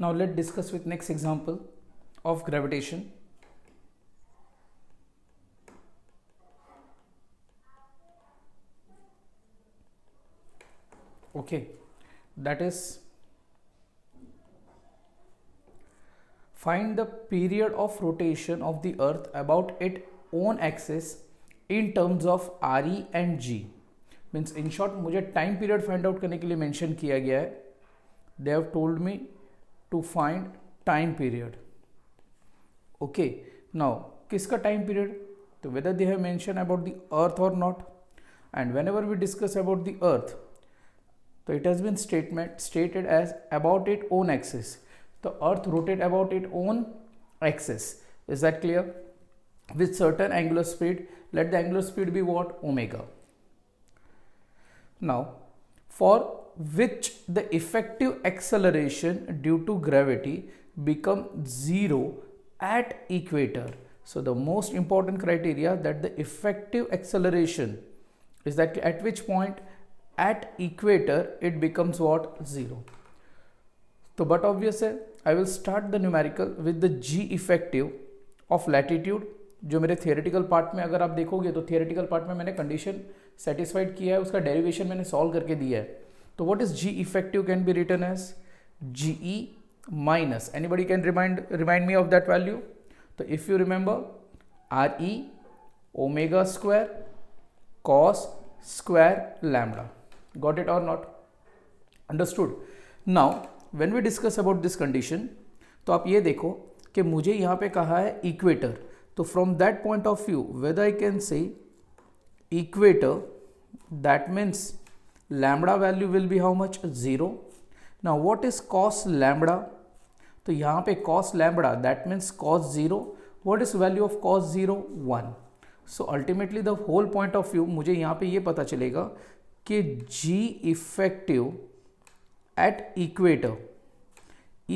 Now let's discuss with next example of gravitation. Okay, that is, find the period of rotation of the earth about its own axis in terms of RE and G. Means in short मुझे time period find out करने के लिए mention किया गया है. They have told me to find time period. Okay, now किसका time period? तो whether they have mention about the earth और not. And whenever we discuss about the earth, तो it has been stated as about its own axis. The earth rotate about its own axis. Is that clear? With certain angular speed. Let the angular speed be what? Omega. Now, for which the effective acceleration due to gravity become zero at equator. So the most important criteria that the effective acceleration is that at which point at equator it becomes what? Zero. So but obvious है, I will start the numerical with the G effective of latitude. जो मेरे theoretical part में अगर आप देखोगे तो theoretical part में मैंने कंडीशन सेटिस्फाइड किया है, उसका डेरिवेशन मैंने सॉल्व करके दिया है. तो what is G effective can be written as GE minus, anybody can remind me of that value. तो if you remember, R E omega square cos square lambda. Got it और not? Understood. Now when we discuss about this condition, तो आप ये देखो कि मुझे यहाँ पे कहा है इक्वेटर. तो from that point of view weather I can से equator, that means lambda value will be how much? 0. Now what is cos lambda? तो यहाँ पे cos lambda, that means cos 0. What is value of cos 0? 1. So ultimately the whole point of view, मुझे यहाँ पे ये पता चलेगा कि G effective at equator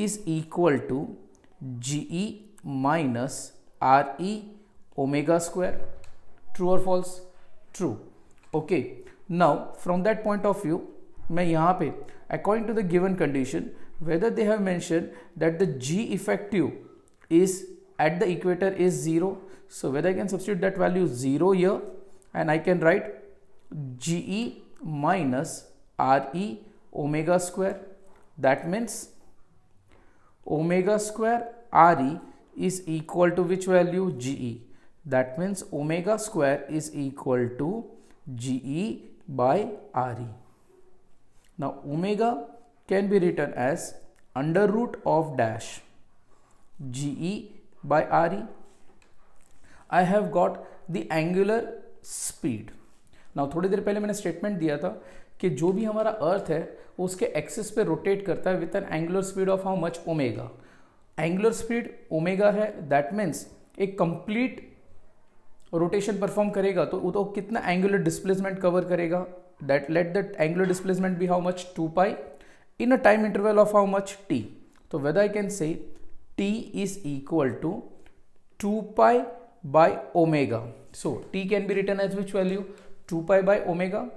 is equal to GE minus RE omega square. True or false? True. Okay, now from that point of view, मैं यहाँ पे according to the given condition, whether they have mentioned that the G effective is at the equator is 0, so whether I can substitute that value 0 here and I can write GE minus RE omega square. That means omega square RE is equal to which value? GE. That means omega square is equal to GE by RE. Now omega can be written as under root of dash GE by RE. I have got the angular speed. Now थोड़ी देर पहले मैंने statement दिया था कि जो भी हमारा अर्थ है उसके एक्सिस पे रोटेट करता है with an angular speed of how much? Omega. Angular speed omega है, दैट मीन्स एक कंप्लीट रोटेशन परफॉर्म करेगा तो वो तो कितना एंगुलर डिस्प्लेसमेंट कवर करेगा? That let that angular displacement be how much? 2 pi in a time interval of how much? t. तो whether I can say t is equal to 2 pi by omega. So t can be written as which value? 2 pi by omega.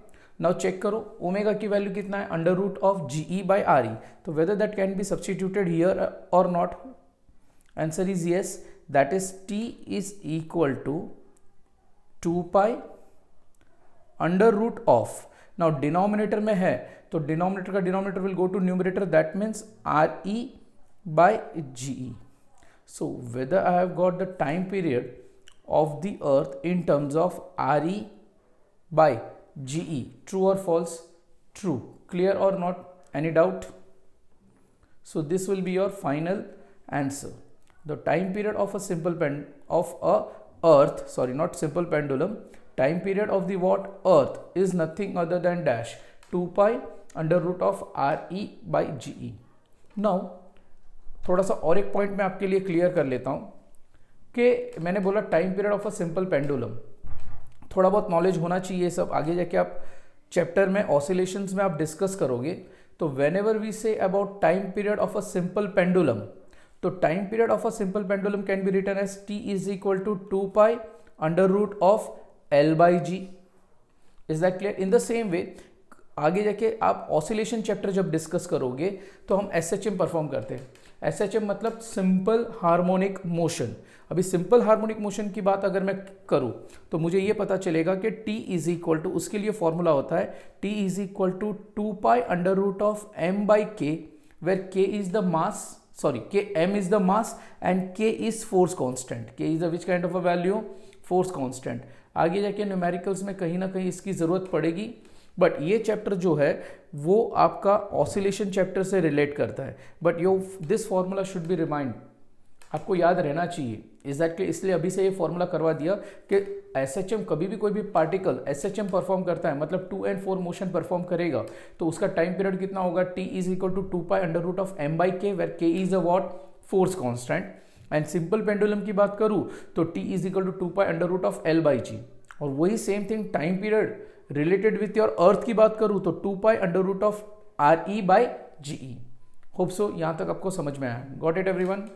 Now check करो omega की value कितना है? Under root of GE बाय RE. तो whether that can be substituted here और not? Answer is yes. That is t is equal to 2 pi under root of, now denominator में है तो डिनोमिनेटर का denominator will go to numerator, that means RE by GE. So whether I have got the time period of the earth in terms of RE by GE, true or false? True. Clear or not? Any doubt? So this will be your final answer. The time period of a simple time period of the what? Earth is nothing other than dash 2 pi under root of RE by GE. Now थोड़ा सा और एक point मैं आपके लिए clear कर लेता हूँ कि मैंने बोला time period of a simple pendulum. थोड़ा बहुत नॉलेज होना चाहिए सब, आगे जाके आप चैप्टर में ऑसिलेशंस में आप डिस्कस करोगे. तो whenever we say about time period of a simple pendulum, तो time period of a simple pendulum can be written as t is equal to 2 pi under root of L by G. Is that clear? In the same way, आगे जाके आप oscillation chapter जब discuss करोगे तो हम SHM perform करते हैं। SHM मतलब सिंपल हार्मोनिक मोशन। अभी सिंपल हार्मोनिक मोशन की बात अगर मैं करूं तो मुझे ये पता चलेगा कि T इज इक्वल टू, उसके लिए फॉर्मूला होता है T is equal to 2 pi under root of m by K, where k is the mass, sorry k m is the mass and k is force constant. k is the which kind of a value, force constant. आगे जाके numericals में कहीं ना कहीं इसकी जरूरत पड़ेगी, but ये चैप्टर जो है वो आपका ऑसिलेशन चैप्टर से रिलेट करता है। But yo this formula should be remind, आपको याद रहना चाहिए एग्जैक्टली, इसलिए अभी से ये फॉर्मूला करवा दिया कि SHM कभी भी कोई भी पार्टिकल SHM परफॉर्म करता है, मतलब 2 and 4 मोशन परफॉर्म करेगा, तो उसका टाइम पीरियड कितना होगा, T is equal to 2 pi under root of m by K, where k is a what, force constant. And simple pendulum की बात करूं तो T is equal to 2 pi under root of L by जी। और वही same thing time period related with your earth की बात करूं तो 2 pi under root of RE by GE। Hope so यहां तक आपको समझ में आया। Got it everyone?